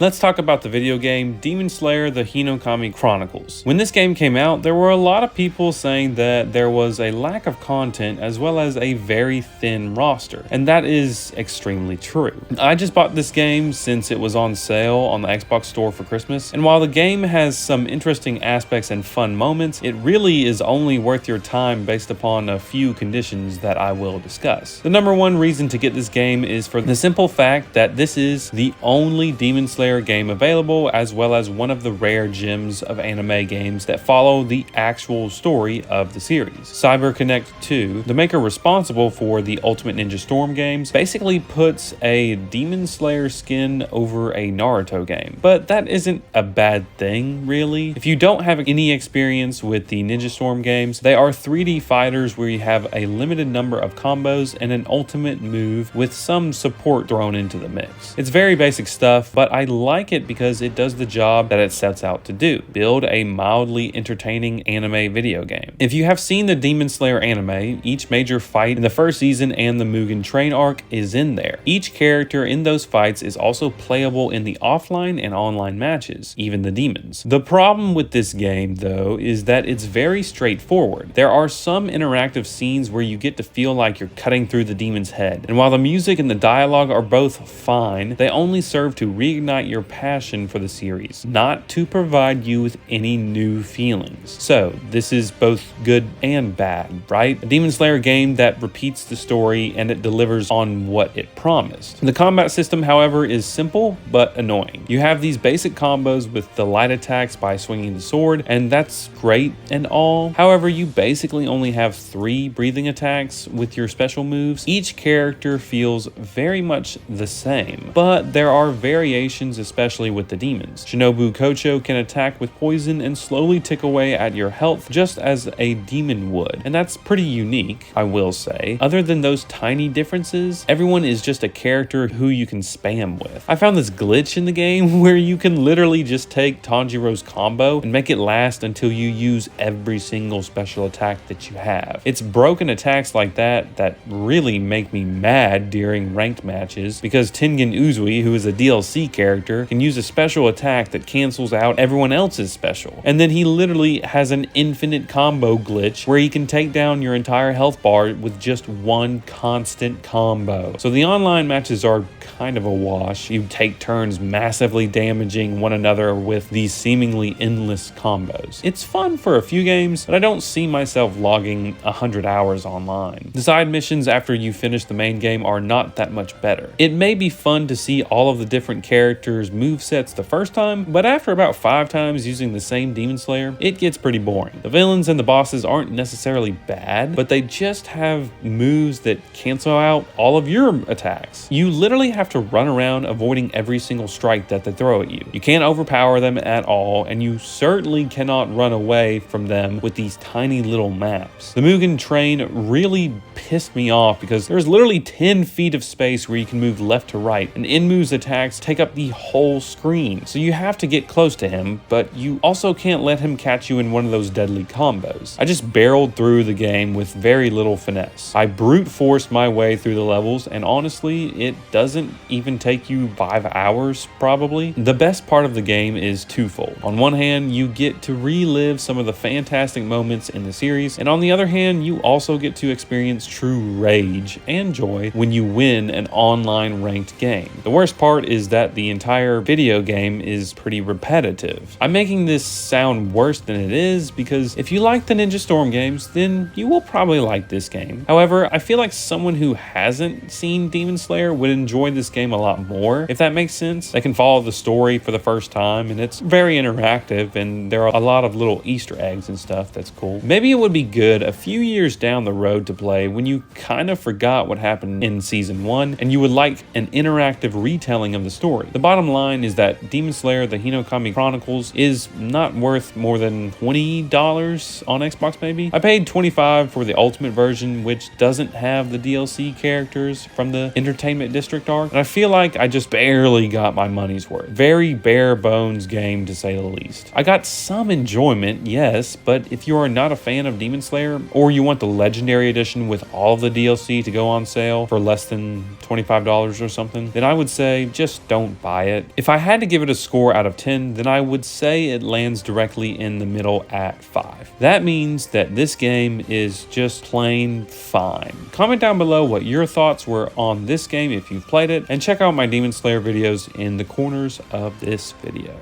Let's talk about the video game Demon Slayer the Hinokami Chronicles. When this game came out, there were a lot of people saying that there was a lack of content as well as a very thin roster, and that is extremely true. I just bought this game since it was on sale on the Xbox store for Christmas, and while the game has some interesting aspects and fun moments, it really is only worth your time based upon a few conditions that I will discuss. The number one reason to get this game is for the simple fact that this is the only Demon Slayer game available, as well as one of the rare gems of anime games that follow the actual story of the series. CyberConnect 2, the maker responsible for the Ultimate Ninja Storm games, basically puts a Demon Slayer skin over a Naruto game, but that isn't a bad thing, really. If you don't have any experience with the Ninja Storm games, they are 3D fighters where you have a limited number of combos and an ultimate move with some support thrown into the mix. It's very basic stuff, but I like it because it does the job that it sets out to do: build a mildly entertaining anime video game. If you have seen the Demon Slayer anime, each major fight in the first season and the Mugen Train arc is in there. Each character in those fights is also playable in the offline and online matches, even the demons. The problem with this game, though, is that it's very straightforward. There are some interactive scenes where you get to feel like you're cutting through the demon's head, and while the music and the dialogue are both fine, they only serve to reignite your passion for the series, not to provide you with any new feelings. So this is both good and bad, right? A Demon Slayer game that repeats the story and it delivers on what it promised. The combat system, however, is simple but annoying. You have these basic combos with the light attacks by swinging the sword, and that's great and all. However, you basically only have 3 breathing attacks with your special moves. Each character feels very much the same, but there are variations, especially with the demons. Shinobu Kocho can attack with poison and slowly tick away at your health just as a demon would, and that's pretty unique, I will say. Other than those tiny differences, everyone is just a character who you can spam with. I found this glitch in the game where you can literally just take Tanjiro's combo and make it last until you use every single special attack that you have. It's broken attacks like that that really make me mad during ranked matches, because Tengen Uzui, who is a DLC character, can use a special attack that cancels out everyone else's special. And then he literally has an infinite combo glitch where he can take down your entire health bar with just one constant combo. So the online matches are kind of a wash. You take turns massively damaging one another with these seemingly endless combos. It's fun for a few games, but I don't see myself logging 100 hours online. The side missions after you finish the main game are not that much better. It may be fun to see all of the different characters' movesets the first time, but after about 5 times using the same Demon Slayer, it gets pretty boring. The villains and the bosses aren't necessarily bad, but they just have moves that cancel out all of your attacks. You literally have to run around avoiding every single strike that they throw at you. You can't overpower them at all, and you certainly cannot run away from them with these tiny little maps. The Mugen Train really pissed me off because there's literally 10 feet of space where you can move left to right, and Enmu's attacks take up the whole screen. So you have to get close to him, but you also can't let him catch you in one of those deadly combos. I just barreled through the game with very little finesse. I brute forced my way through the levels, and honestly, it doesn't even take you 5 hours, probably. The best part of the game is twofold. On one hand, you get to relive some of the fantastic moments in the series, and on the other hand, you also get to experience true rage and joy when you win an online ranked game. The worst part is that the entire video game is pretty repetitive. I'm making this sound worse than it is because if you like the Ninja Storm games, then you will probably like this game. However, I feel like someone who hasn't seen Demon Slayer would enjoy this game a lot more, if that makes sense. They can follow the story for the first time, and it's very interactive, and there are a lot of little Easter eggs and stuff that's cool. Maybe it would be good a few years down the road to play when you kind of forgot what happened in season 1 and you would like an interactive retelling of the story. The bottom line is that Demon Slayer the Hinokami Chronicles is not worth more than $20 on Xbox maybe. I paid $25 for the Ultimate version, which doesn't have the DLC characters from the Entertainment District arc, and I feel like I just barely got my money's worth. Very bare bones game to say the least. I got some enjoyment, yes, but if you are not a fan of Demon Slayer, or you want the Legendary Edition with all of the DLC to go on sale for less than $25 or something, then I would say just don't buy it. If I had to give it a score out of 10, then I would say it lands directly in the middle at 5. That means that this game is just plain fine. Comment down below what your thoughts were on this game if you've played it, and check out my Demon Slayer videos in the corners of this video.